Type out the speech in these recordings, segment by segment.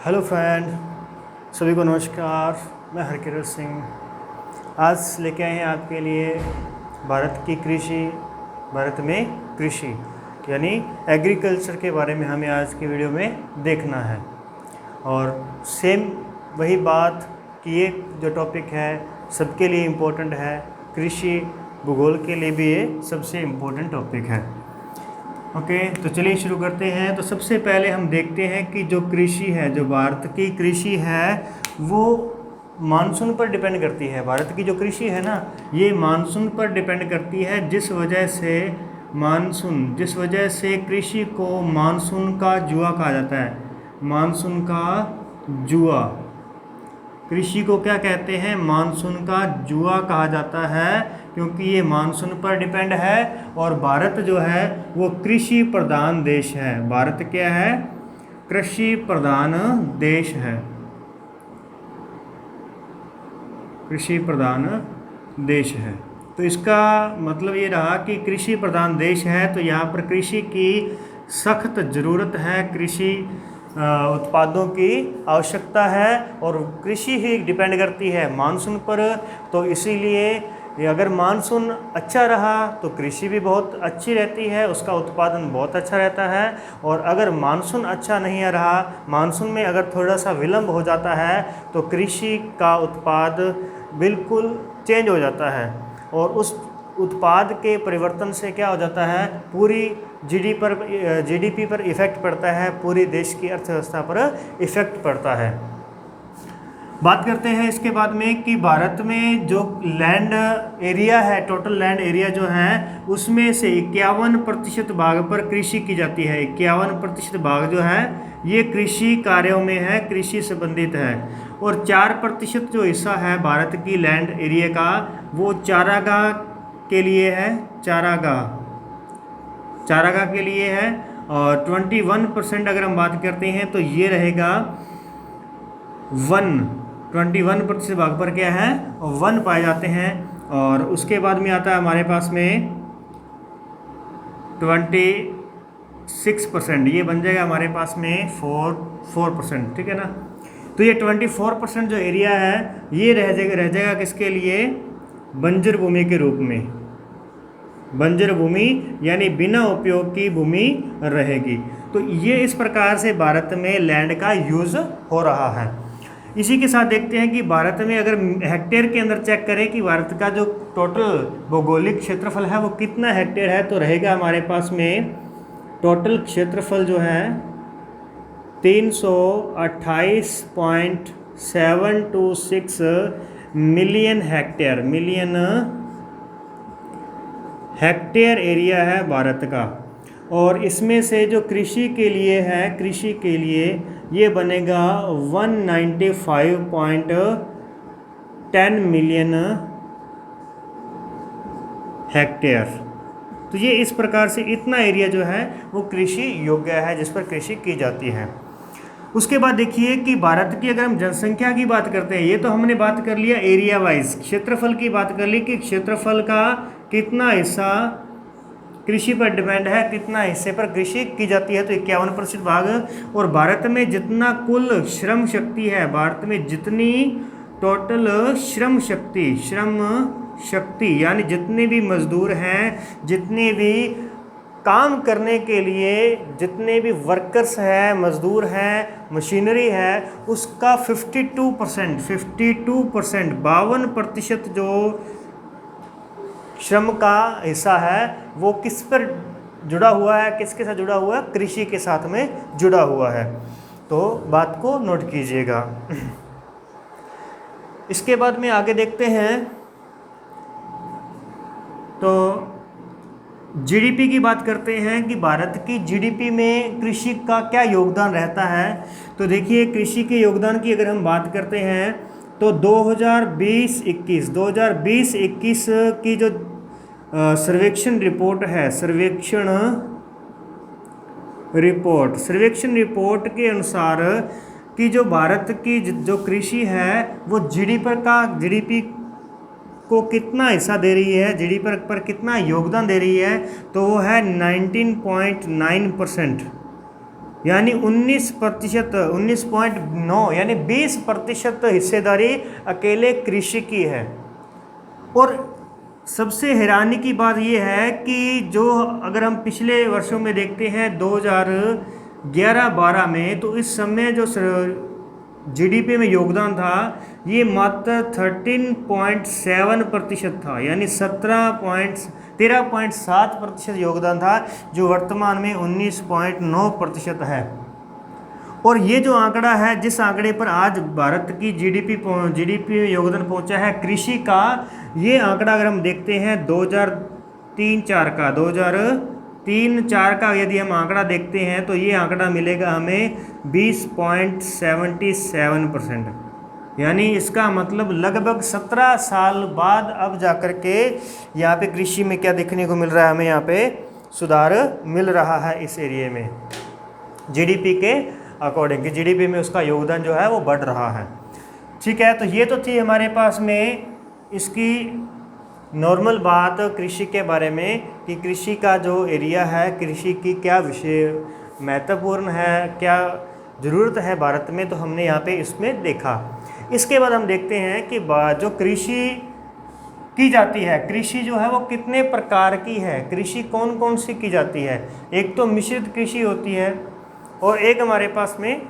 Hello friend, सभी को नमस्कार। मैं हरकिरत सिंह आज लेके आए हैं आपके लिए भारत में कृषि यानी एग्रीकल्चर के बारे में हमें आज की वीडियो में देखना है। और सेम वही बात कि ये जो टॉपिक है सबके लिए इम्पोर्टेंट है, कृषि भूगोल के लिए भी ये सबसे इम्पोर्टेंट टॉपिक है। ओके, तो चलिए शुरू करते हैं। तो सबसे पहले हम देखते हैं कि जो कृषि है, जो भारत की कृषि है वो मानसून पर डिपेंड करती है। भारत की जो कृषि है ना, ये मानसून पर डिपेंड करती है, जिस वजह से कृषि को मानसून का जुआ कहा जाता है। मानसून का जुआ, कृषि को क्या कहते हैं? मानसून का जुआ कहा जाता है, क्योंकि ये मानसून पर डिपेंड है। और भारत जो है वो कृषि प्रधान देश है। भारत क्या है? कृषि प्रधान देश है। कृषि प्रधान देश है। तो इसका मतलब ये रहा कि कृषि प्रधान देश है, तो यहाँ पर कृषि की सख्त ज़रूरत है, कृषि उत्पादों की आवश्यकता है। और कृषि ही डिपेंड करती है मानसून पर। तो इसीलिए अगर मानसून अच्छा रहा तो कृषि भी बहुत अच्छी रहती है, उसका उत्पादन बहुत अच्छा रहता है। और अगर मानसून अच्छा नहीं रहा, मानसून में अगर थोड़ा सा विलंब हो जाता है तो कृषि का उत्पाद बिल्कुल चेंज हो जाता है। और उस उत्पाद के परिवर्तन से क्या हो जाता है? पूरी जीडीपी पर इफ़ेक्ट पड़ता है, पूरी देश की अर्थव्यवस्था पर इफ़ेक्ट पड़ता है। बात करते हैं इसके बाद में कि भारत में जो लैंड एरिया है, टोटल लैंड एरिया जो है, उसमें से 51% भाग पर कृषि की जाती है। 51% भाग जो है ये कृषि कार्यों में है, कृषि संबंधित है। और 4% जो हिस्सा है भारत की लैंड एरिया का, वो चारागाह के लिए है। चारागाह के लिए है। और 21% अगर हम बात करते हैं तो ये रहेगा वन। 21% भाग पर क्या है? वन पाए जाते हैं। और उसके बाद में आता है हमारे पास में 26%, ये बन जाएगा हमारे पास में 4%, ठीक है ना। तो ये 24% जो एरिया है ये रह जाएगा किसके लिए? बंजर भूमि के रूप में। बंजर भूमि यानी बिना उपयोग की भूमि रहेगी। तो ये इस प्रकार से भारत में लैंड का यूज़ हो रहा है। इसी के साथ देखते हैं कि भारत में अगर हेक्टेयर के अंदर चेक करें कि भारत का जो टोटल भौगोलिक क्षेत्रफल है वो कितना हेक्टेयर है, तो रहेगा हमारे पास में टोटल क्षेत्रफल जो है 328.726 मिलियन हेक्टेयर एरिया है भारत का। और इसमें से जो कृषि के लिए है, कृषि के लिए ये बनेगा 195.10 मिलियन हेक्टेयर। तो ये इस प्रकार से इतना एरिया जो है वो कृषि योग्य है, जिस पर कृषि की जाती है। उसके बाद देखिए कि भारत की अगर हम जनसंख्या की बात करते हैं, ये तो हमने बात कर लिया एरिया वाइज, क्षेत्रफल की बात कर ली कि क्षेत्रफल का कितना हिस्सा कृषि पर डिपेंड है, कितना हिस्से पर कृषि की जाती है। तो 51% भाग। और भारत में जितना कुल श्रम शक्ति है, भारत में जितनी टोटल श्रम शक्ति यानी जितने भी मजदूर हैं, जितने भी काम करने के लिए जितने भी वर्कर्स हैं, मजदूर हैं, मशीनरी है, उसका 52% 52% जो श्रम का हिस्सा है वो किस पर जुड़ा हुआ है? किसके साथ जुड़ा हुआ है? कृषि के साथ में जुड़ा हुआ है। तो बात को नोट कीजिएगा। इसके बाद में आगे देखते हैं तो जीडीपी की बात करते हैं कि भारत की जीडीपी में कृषि का क्या योगदान रहता है। तो देखिए कृषि के योगदान की अगर हम बात करते हैं तो 2020-21 की जो सर्वेक्षण रिपोर्ट है, सर्वेक्षण रिपोर्ट के अनुसार कि जो भारत की जो कृषि है वो जीडीपी को कितना हिस्सा दे रही है, जीडीपी पर कितना योगदान दे रही है, तो वो है 19.9%। यानी 19.9 यानी 20% हिस्सेदारी अकेले कृषि की है। और सबसे हैरानी की बात यह है कि जो अगर हम पिछले वर्षों में देखते हैं 2011-12 में, तो इस समय जो जीडीपी में योगदान था ये मात्र 13.7% था, यानी 13.7% योगदान था, जो वर्तमान में 19.9% है। और ये जो आंकड़ा है, जिस आंकड़े पर आज भारत की जीडीपी में योगदान पहुंचा है कृषि का, ये आंकड़ा अगर हम देखते हैं 2003-4 का यदि हम आंकड़ा देखते हैं, तो ये आंकड़ा मिलेगा हमें 20.77%। यानी इसका मतलब लगभग 17 साल बाद अब जाकर के यहाँ पे कृषि में क्या देखने को मिल रहा है, हमें यहाँ पे सुधार मिल रहा है इस एरिया में, जीडीपी के अकॉर्डिंग कि जीडीपी में उसका योगदान जो है वो बढ़ रहा है। ठीक है, तो ये तो थी हमारे पास में इसकी नॉर्मल बात कृषि के बारे में कि कृषि का जो एरिया है, कृषि की क्या विषय महत्वपूर्ण है, क्या ज़रूरत है भारत में, तो हमने यहाँ पे इसमें देखा। इसके बाद हम देखते हैं कि जो कृषि की जाती है, कृषि जो है वो कितने प्रकार की है, कृषि कौन कौन सी की जाती है। एक तो मिश्रित कृषि होती है, और एक हमारे पास में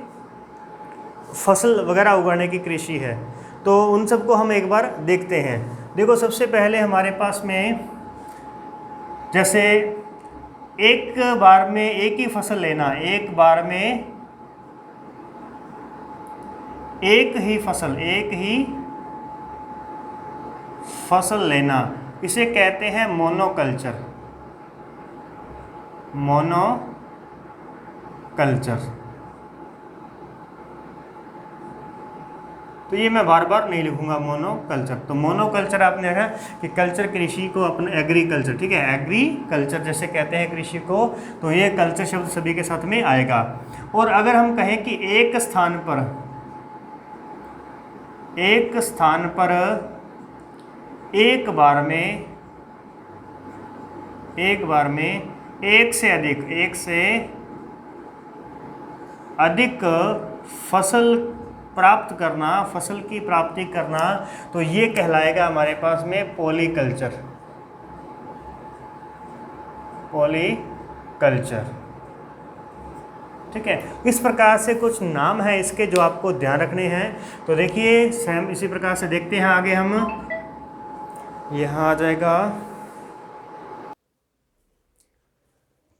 फसल वगैरह उगाने की कृषि है। तो उन सबको हम एक बार देखते हैं। देखो, सबसे पहले हमारे पास में जैसे एक बार में एक ही फसल लेना, एक बार में एक ही फसल लेना, इसे कहते हैं मोनोकल्चर। तो ये मैं बार बार नहीं लिखूंगा मोनोकल्चर। तो मोनोकल्चर आपने देखा कि कल्चर कृषि को अपने एग्रीकल्चर, ठीक है, एग्रीकल्चर जैसे कहते हैं कृषि को, तो ये कल्चर शब्द सभी के साथ में आएगा। और अगर हम कहें कि एक स्थान पर एक बार में एक से अधिक फसल प्राप्त करना, फसल की प्राप्ति करना, तो ये कहलाएगा हमारे पास में पॉलीकल्चर। ठीक है, इस प्रकार से कुछ नाम है इसके जो आपको ध्यान रखने हैं। तो देखिए, सेम इसी प्रकार से देखते हैं आगे हम, यहाँ आ जाएगा।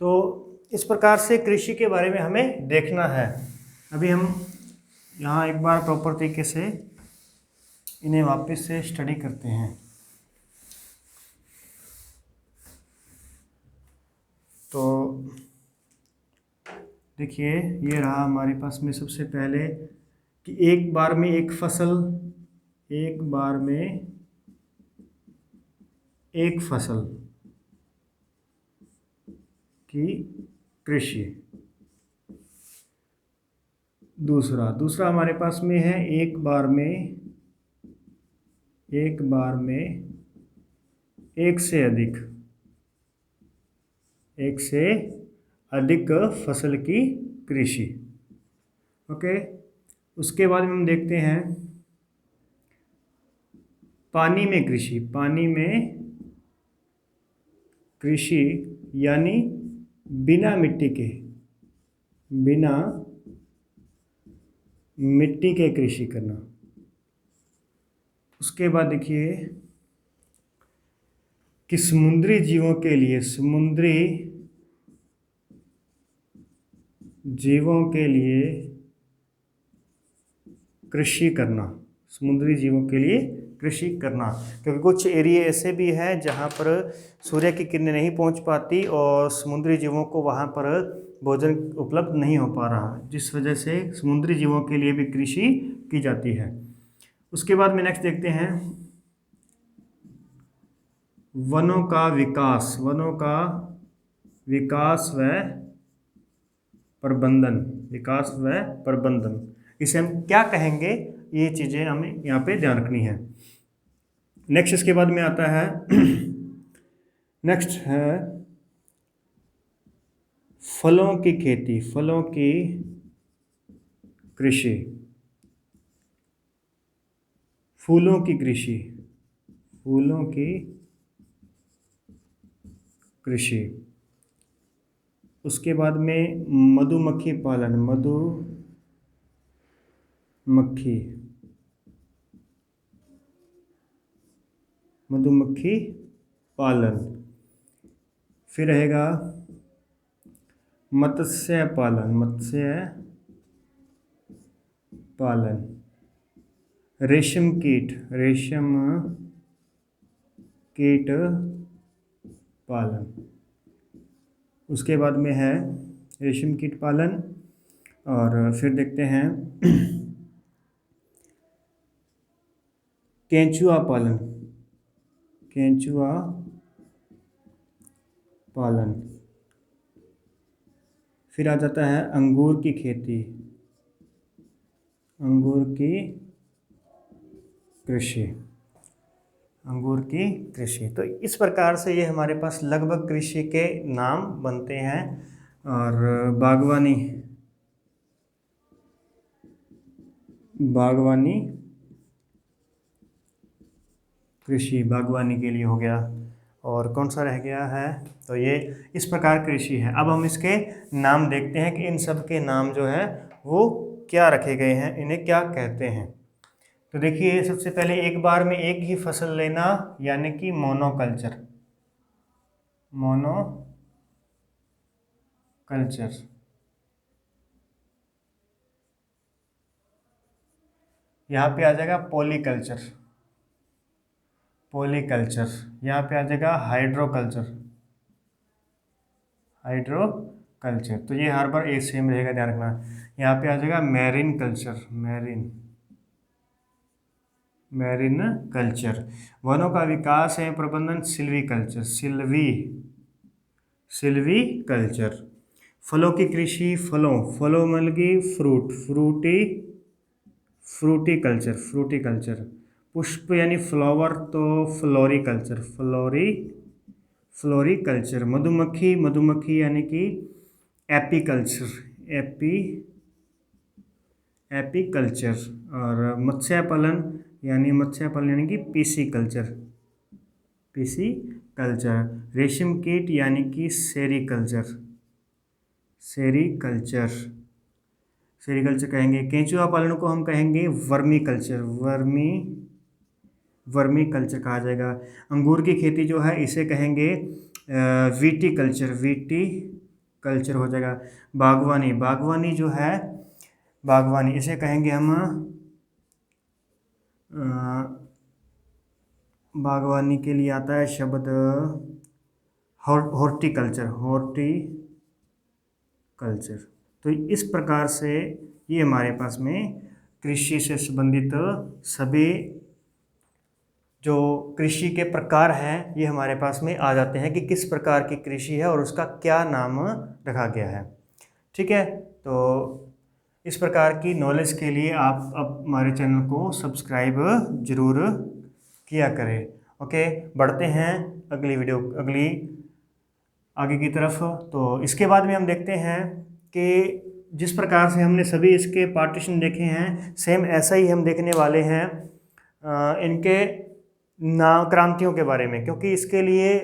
तो इस प्रकार से कृषि के बारे में हमें देखना है। अभी हम यहाँ एक बार प्रॉपर तरीके से इन्हें वापस से स्टडी करते हैं। तो देखिए, ये रहा हमारे पास में सबसे पहले कि एक बार में एक फसल की कृषि। दूसरा हमारे पास में है एक बार में एक से अधिक फसल की कृषि। ओके, उसके बाद हम देखते हैं पानी में कृषि, यानी बिना मिट्टी के कृषि करना। उसके बाद देखिए कि समुद्री जीवों के लिए कृषि करना, क्योंकि कुछ एरिया ऐसे भी हैं जहाँ पर सूर्य की किरणें नहीं पहुँच पाती और समुद्री जीवों को वहाँ पर भोजन उपलब्ध नहीं हो पा रहा, जिस वजह से समुद्री जीवों के लिए भी कृषि की जाती है। उसके बाद में नेक्स्ट देखते हैं वनों का विकास व प्रबंधन। इसे हम क्या कहेंगे, ये चीज़ें हमें यहाँ पे ध्यान रखनी है। नेक्स्ट इसके बाद में आता है नेक्स्ट है फलों की खेती, फलों की कृषि, फूलों की कृषि, फूलों की कृषि। उसके बाद में मधुमक्खी पालन, मधुमक्खी, मधुमक्खी पालन। फिर रहेगा मत्स्य पालन, मत्स्य पालन। रेशम कीट, रेशम कीट पालन। उसके बाद में है रेशम कीट पालन। और फिर देखते हैं केंचुआ पालन, केंचुआ पालन। फिर आ जाता है अंगूर की खेती, अंगूर की कृषि, अंगूर की कृषि। तो इस प्रकार से ये हमारे पास लगभग कृषि के नाम बनते हैं। और बागवानी, बागवानी कृषि, बागवानी के लिए हो गया। और कौन सा रह गया है, तो ये इस प्रकार कृषि है। अब हम इसके नाम देखते हैं कि इन सब के नाम जो है वो क्या रखे गए हैं, इन्हें क्या कहते हैं। तो देखिए, सबसे पहले एक बार में एक ही फसल लेना यानी कि मोनोकल्चर, मोनोकल्चर। यहाँ पे आ जाएगा पॉलीकल्चर, पॉलीकल्चर। यहाँ पे आ जाएगा हाइड्रोकल्चर, हाइड्रोकल्चर। तो ये हर बार एक सेम रहेगा, ध्यान रखना। यहाँ पे आ जाएगा मैरीन कल्चर, मैरीन कल्चर। वनों का विकास एवं प्रबंधन सिल्वी कल्चर, सिल्वी कल्चर। फलों की कृषि, फलों मतलब कि फ्रूटी कल्चर, फ्रूटी कल्चर। पुष्प यानी फ्लावर, तो फ्लोरी कल्चर, फ्लोरी कल्चर। मधुमक्खी यानी कि एपीकल्चर, एपीकल्चर। और मत्स्य पालन यानी कि पीसी कल्चर, रेशम कीट यानी कि सेरीकल्चर, सेरीकल्चर कहेंगे। केंचुआ पालन को हम कहेंगे वर्मी कल्चर, वर्मी कल्चर कहा जाएगा। अंगूर की खेती जो है इसे कहेंगे वीटी कल्चर हो जाएगा। बागवानी जो है, बागवानी इसे कहेंगे हम बागवानी के लिए आता है शब्द हॉर्टिकल्चर, तो इस प्रकार से ये हमारे पास में कृषि से संबंधित सभी जो कृषि के प्रकार हैं ये हमारे पास में आ जाते हैं कि किस प्रकार की कृषि है और उसका क्या नाम रखा गया है। ठीक है, तो इस प्रकार की नॉलेज के लिए आप अब हमारे चैनल को सब्सक्राइब जरूर किया करें। ओके, बढ़ते हैं अगली आगे की तरफ। तो इसके बाद में हम देखते हैं कि जिस प्रकार से हमने सभी इसके पार्टीशन देखे हैं, सेम ऐसा ही हम देखने वाले हैं इनके क्रांतियों के बारे में, क्योंकि इसके लिए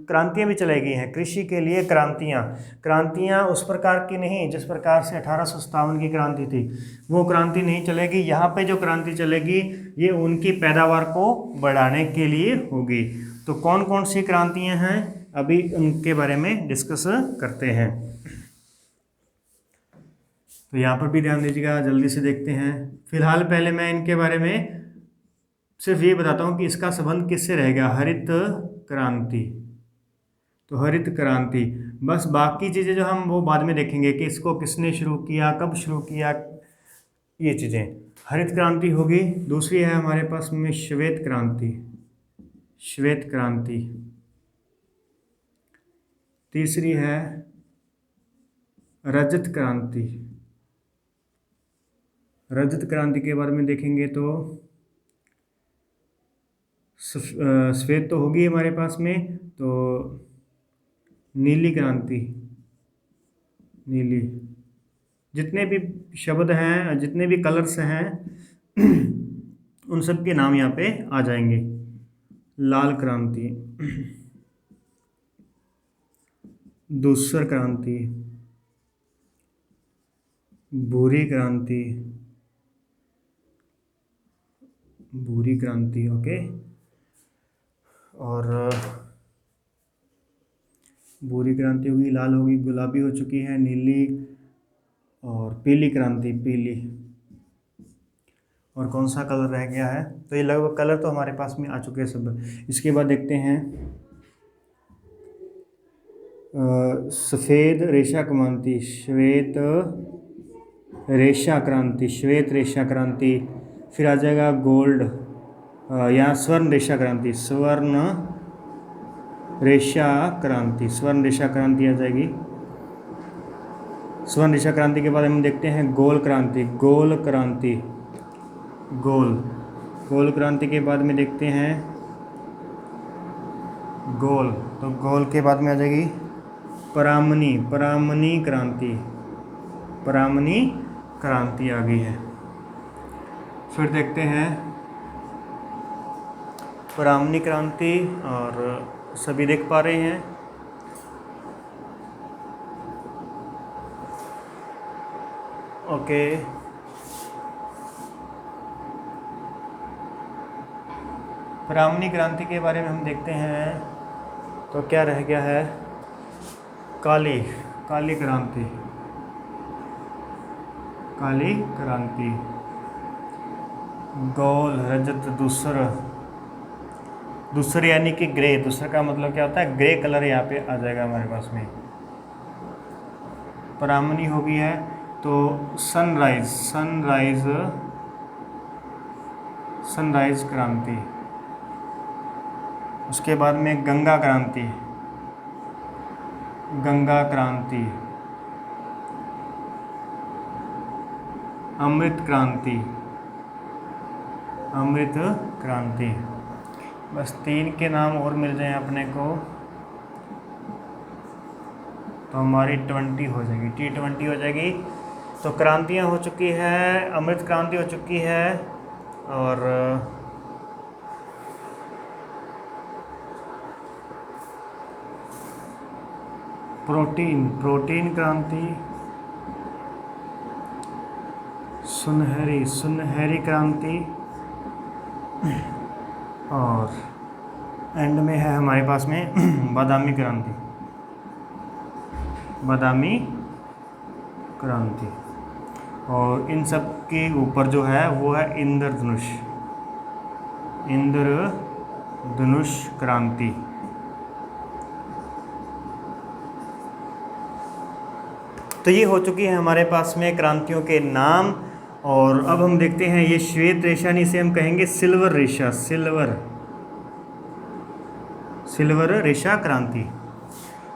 क्रांतियाँ भी चलाई गई हैं। कृषि के लिए क्रांतियाँ उस प्रकार की नहीं जिस प्रकार से 1857 की क्रांति थी, वो क्रांति नहीं चलेगी। यहाँ पे जो क्रांति चलेगी ये उनकी पैदावार को बढ़ाने के लिए होगी। तो कौन कौन सी क्रांतियाँ हैं, अभी उनके बारे में डिस्कस करते हैं। तो यहाँ पर भी ध्यान दीजिएगा, जल्दी से देखते हैं। फिलहाल पहले मैं इनके बारे में सिर्फ ये बताता हूँ कि इसका संबंध किससे रहेगा, हरित क्रांति। तो हरित क्रांति, बस बाकी चीज़ें जो हम वो बाद में देखेंगे कि इसको किसने शुरू किया, कब शुरू किया, ये चीज़ें। हरित क्रांति होगी। दूसरी है हमारे पास में श्वेत क्रांति। तीसरी है रजत क्रांति के बारे में देखेंगे तो श्वेत तो होगी हमारे पास में, तो नीली क्रांति, नीली, जितने भी शब्द हैं, जितने भी कलर्स हैं उन सब के नाम यहाँ पे आ जाएंगे। लाल क्रांति, धूसर क्रांति, भूरी क्रांति, भूरी क्रांति, ओके। और भूरी क्रांति होगी, लाल होगी, गुलाबी हो चुकी है, नीली, और पीली क्रांति, पीली। और कौन सा कलर रह गया है? तो ये लगभग कलर तो हमारे पास में आ चुके हैं सब। इसके बाद देखते हैं सफ़ेद रेशा क्रांति, श्वेत रेशा क्रांति, श्वेत रेशा क्रांति। फिर आ जाएगा गोल्ड, यहाँ स्वर्ण रेशा क्रांति, स्वर्ण रेशा क्रांति, स्वर्ण रेशा क्रांति आ जाएगी। स्वर्ण रेशा क्रांति के बाद हम देखते हैं गोल क्रांति, गोल क्रांति, गोल क्रांति के बाद में देखते हैं गोल, तो गोल के बाद में आ जाएगी परामनी, परामनी क्रांति, परामनी क्रांति आ गई है। फिर देखते हैं परामनी क्रांति, और सभी देख पा रहे हैं। ओके, परामनी क्रांति के बारे में हम देखते हैं तो क्या रह गया है? काली, काली क्रांति, काली क्रांति, गोल, रजत, दूसर, दूसरे यानी कि ग्रे, दूसरे का मतलब क्या होता है? ग्रे कलर यहाँ पे आ जाएगा हमारे पास में। परामनी हो गई है तो सनराइज, सनराइज, सनराइज क्रांति। उसके बाद में गंगा क्रांति, गंगा क्रांति, अमृत क्रांति, अमृत क्रांति। बस 3 के नाम और मिल जाएं अपने को तो हमारी 20 हो जाएगी, T20 हो जाएगी। तो क्रांतियाँ हो चुकी है, अमृत क्रांति हो चुकी है, और प्रोटीन, प्रोटीन क्रांति, सुनहरी, सुनहरी क्रांति, और एंड में है हमारे पास में बादामी क्रांति, बादामी क्रांति। और इन सब के ऊपर जो है वो है इंद्रधनुष, इंद्रधनुष क्रांति। तो ये हो चुकी है हमारे पास में क्रांतियों के नाम। और अब हम देखते हैं ये श्वेत रेशा, नहीं से हम कहेंगे सिल्वर रेशा, सिल्वर, सिल्वर रेशा क्रांति।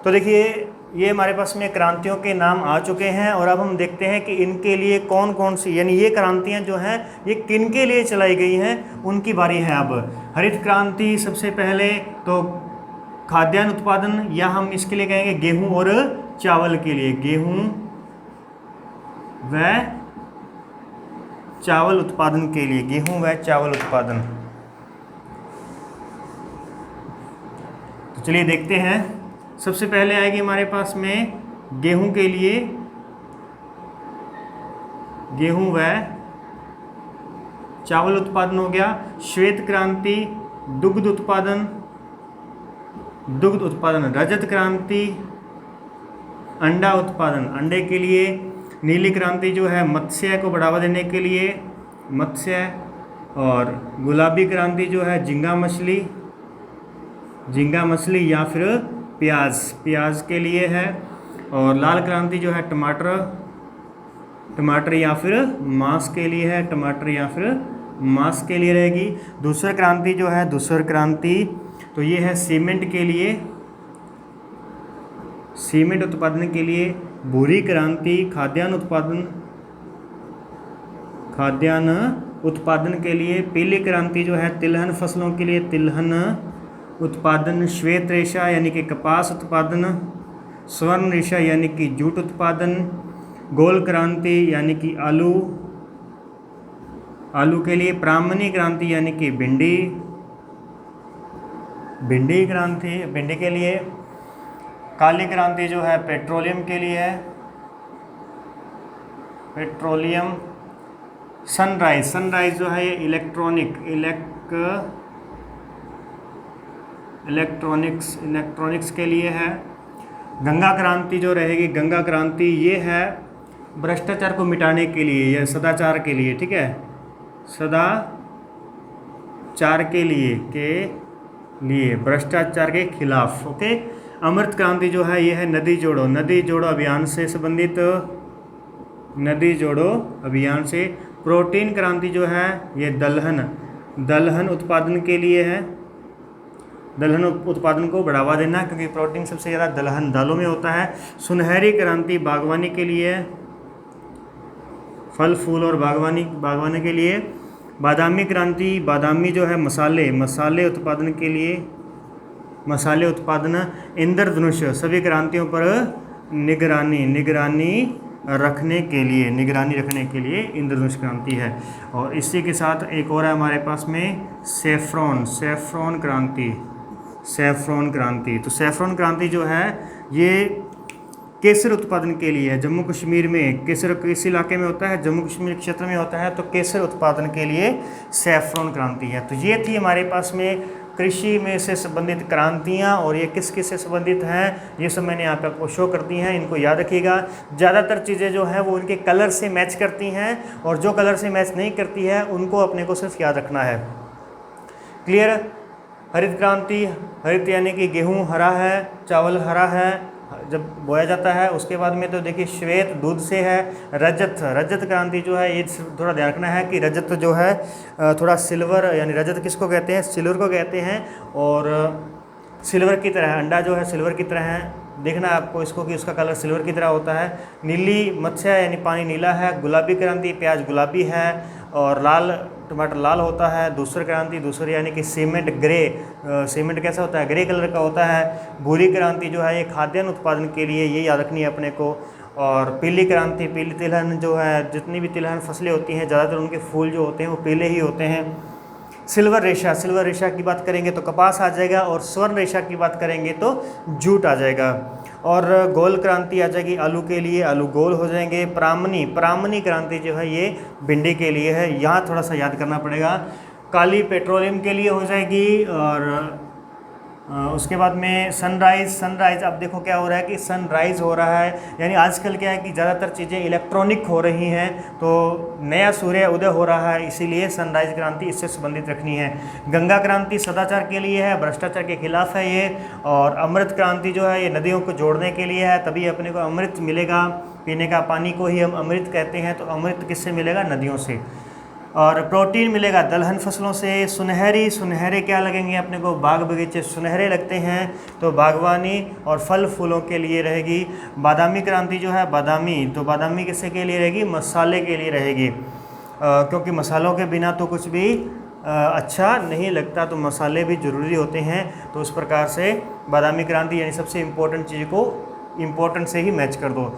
तो देखिए ये हमारे पास में क्रांतियों के नाम आ चुके हैं। और अब हम देखते हैं कि इनके लिए कौन कौन सी, यानी ये क्रांतियाँ जो हैं ये किन के लिए चलाई गई हैं, उनकी बारी है। अब हरित क्रांति सबसे पहले तो खाद्यान्न उत्पादन, या हम इसके लिए कहेंगे गेहूं और चावल के लिए, गेहूं व चावल उत्पादन के लिए, गेहूं व चावल उत्पादन। तो चलिए देखते हैं। सबसे पहले आएगी हमारे पास में गेहूं के लिए, गेहूं व चावल उत्पादन हो गया। श्वेत क्रांति दुग्ध उत्पादन, दुग्ध उत्पादन। रजत क्रांति अंडा उत्पादन, अंडे के लिए। नीली क्रांति जो है मत्स्य को बढ़ावा देने के लिए, मत्स्य। और गुलाबी क्रांति जो है झींगा मछली, झींगा मछली या फिर प्याज, प्याज के लिए है। और लाल क्रांति जो है टमाटर, टमाटर या फिर मांस के लिए है, टमाटर या फिर मांस के लिए रहेगी। दूसर क्रांति जो है, दूसर क्रांति तो ये है सीमेंट के लिए, सीमेंट उत्पादन के लिए। भूरी क्रांति खाद्यान्न उत्पादन, खाद्यान्न उत्पादन के लिए। पीली क्रांति जो है तिलहन फसलों के लिए, तिलहन उत्पादन। श्वेत रेशा यानी कि कपास उत्पादन, स्वर्ण रेशा यानी कि जूट उत्पादन, गोल क्रांति यानी कि आलू के लिए, ब्राह्मणी क्रांति यानी कि भिंडी क्रांति भिंडी के लिए, काली क्रांति जो है पेट्रोलियम के लिए है, पेट्रोलियम, सनराइज जो है ये इलेक्ट्रॉनिक्स के लिए है। गंगा क्रांति जो रहेगी, गंगा क्रांति ये है भ्रष्टाचार को मिटाने के लिए या सदाचार के लिए, ठीक है, सदाचार के लिए भ्रष्टाचार के खिलाफ। ओके। अमृत क्रांति जो है ये है नदी जोड़ो अभियान से संबंधित, प्रोटीन क्रांति जो है ये दलहन उत्पादन के लिए है, दलहन उत्पादन को बढ़ावा देना, क्योंकि प्रोटीन सबसे ज़्यादा दलहन दालों में होता है। सुनहरी क्रांति बागवानी के लिए, फल फूल और बागवानी के लिए। बादामी क्रांति, बादामी जो है मसाले उत्पादन के लिए, मसाले उत्पादन। इंद्रधनुष सभी क्रांतियों पर निगरानी रखने के लिए इंद्रधनुष क्रांति है। और इसी के साथ एक और है हमारे पास में सेफ्रॉन क्रांति। तो सेफ्रॉन क्रांति जो है ये केसर उत्पादन के लिए है। जम्मू कश्मीर में केसर किस इलाके में होता है, जम्मू कश्मीर क्षेत्र में होता है, तो केसर उत्पादन के लिए सेफ्रॉन क्रांति है। तो ये थी हमारे पास में कृषि में से संबंधित क्रांतियाँ, और ये किस किस से संबंधित हैं ये सब मैंने यहाँ पे आपको शो कर दी हैं। इनको याद रखिएगा। ज़्यादातर चीज़ें जो है वो उनके कलर से मैच करती हैं, और जो कलर से मैच नहीं करती है उनको अपने को सिर्फ याद रखना है। क्लियर। हरित क्रांति, हरित यानी कि गेहूँ हरा है, चावल हरा है जब बोया जाता है। उसके बाद में तो देखिए श्वेत दूध से है। रजत क्रांति जो है ये थोड़ा ध्यान रखना है कि रजत जो है थोड़ा सिल्वर, यानी रजत किसको कहते हैं, सिल्वर को कहते हैं, और सिल्वर की तरह अंडा जो है सिल्वर की तरह है। देखना आपको इसको कि उसका कलर सिल्वर की तरह होता है। नीली मत्स्य यानी पानी नीला है। गुलाबी क्रांति, प्याज गुलाबी है, और लाल टमाटर लाल होता है। दूसरी यानी कि सीमेंट सीमेंट कैसा होता है, ग्रे कलर का होता है। भूरी क्रांति जो है ये खाद्यान्न उत्पादन के लिए, ये याद रखनी है अपने को। और पीली क्रांति, पीली तिलहन जो है, जितनी भी तिलहन फसलें होती हैं ज़्यादातर उनके फूल जो होते हैं वो पीले ही होते हैं। सिल्वर रेशा की बात करेंगे तो कपास आ जाएगा, और स्वर्ण रेशा की बात करेंगे तो जूट आ जाएगा। और गोल क्रांति आ जाएगी आलू के लिए, आलू गोल हो जाएंगे। ब्राह्मणी क्रांति जो है ये भिंडी के लिए है, यहाँ थोड़ा सा याद करना पड़ेगा। काली पेट्रोलियम के लिए हो जाएगी। और उसके बाद में सनराइज अब देखो क्या हो रहा है कि सनराइज हो रहा है, यानी आजकल क्या है कि ज़्यादातर चीज़ें इलेक्ट्रॉनिक हो रही हैं, तो नया सूर्य उदय हो रहा है, इसीलिए सनराइज क्रांति इससे संबंधित रखनी है। गंगा क्रांति सदाचार के लिए है, भ्रष्टाचार के खिलाफ है ये। और अमृत क्रांति जो है ये नदियों को जोड़ने के लिए है, तभी अपने को अमृत मिलेगा। पीने का पानी को ही हम अमृत कहते हैं, तो अमृत किससे मिलेगा, नदियों से। और प्रोटीन मिलेगा दलहन फसलों से। सुनहरे क्या लगेंगे अपने को, बाग बगीचे सुनहरे लगते हैं, तो बागवानी और फल फूलों के लिए रहेगी। बादामी क्रांति जो है बादामी किससे के लिए रहेगी, मसाले के लिए रहेगी, क्योंकि मसालों के बिना तो कुछ भी अच्छा नहीं लगता, तो मसाले भी ज़रूरी होते हैं। तो उस प्रकार से बादामी क्रांति यानी सबसे इम्पोर्टेंट चीज़ को इम्पोर्टेंट से ही मैच कर दो।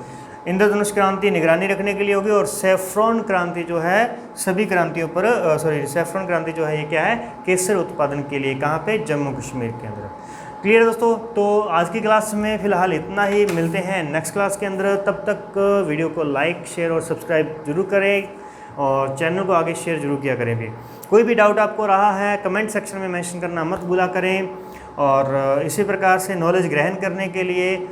इंद्रधनुष क्रांति निगरानी रखने के लिए होगी। और सेफ्रॉन क्रांति जो है सभी क्रांतियों पर सेफ्रॉन क्रांति जो है ये क्या है, केसर उत्पादन के लिए। कहाँ पे, जम्मू कश्मीर के अंदर। क्लियर दोस्तों। तो आज की क्लास में फ़िलहाल इतना ही, मिलते हैं नेक्स्ट क्लास के अंदर। तब तक वीडियो को लाइक शेयर और सब्सक्राइब जरूर करें, और चैनल को आगे शेयर जरूर किया करें भी। कोई भी डाउट आपको रहा है कमेंट सेक्शन में मेंशन करना मत भूला करें। और इसी प्रकार से नॉलेज ग्रहण करने के लिए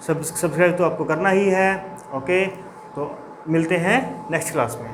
सब्सक्राइब तो आपको करना ही है। ओके, तो मिलते हैं नेक्स्ट क्लास में।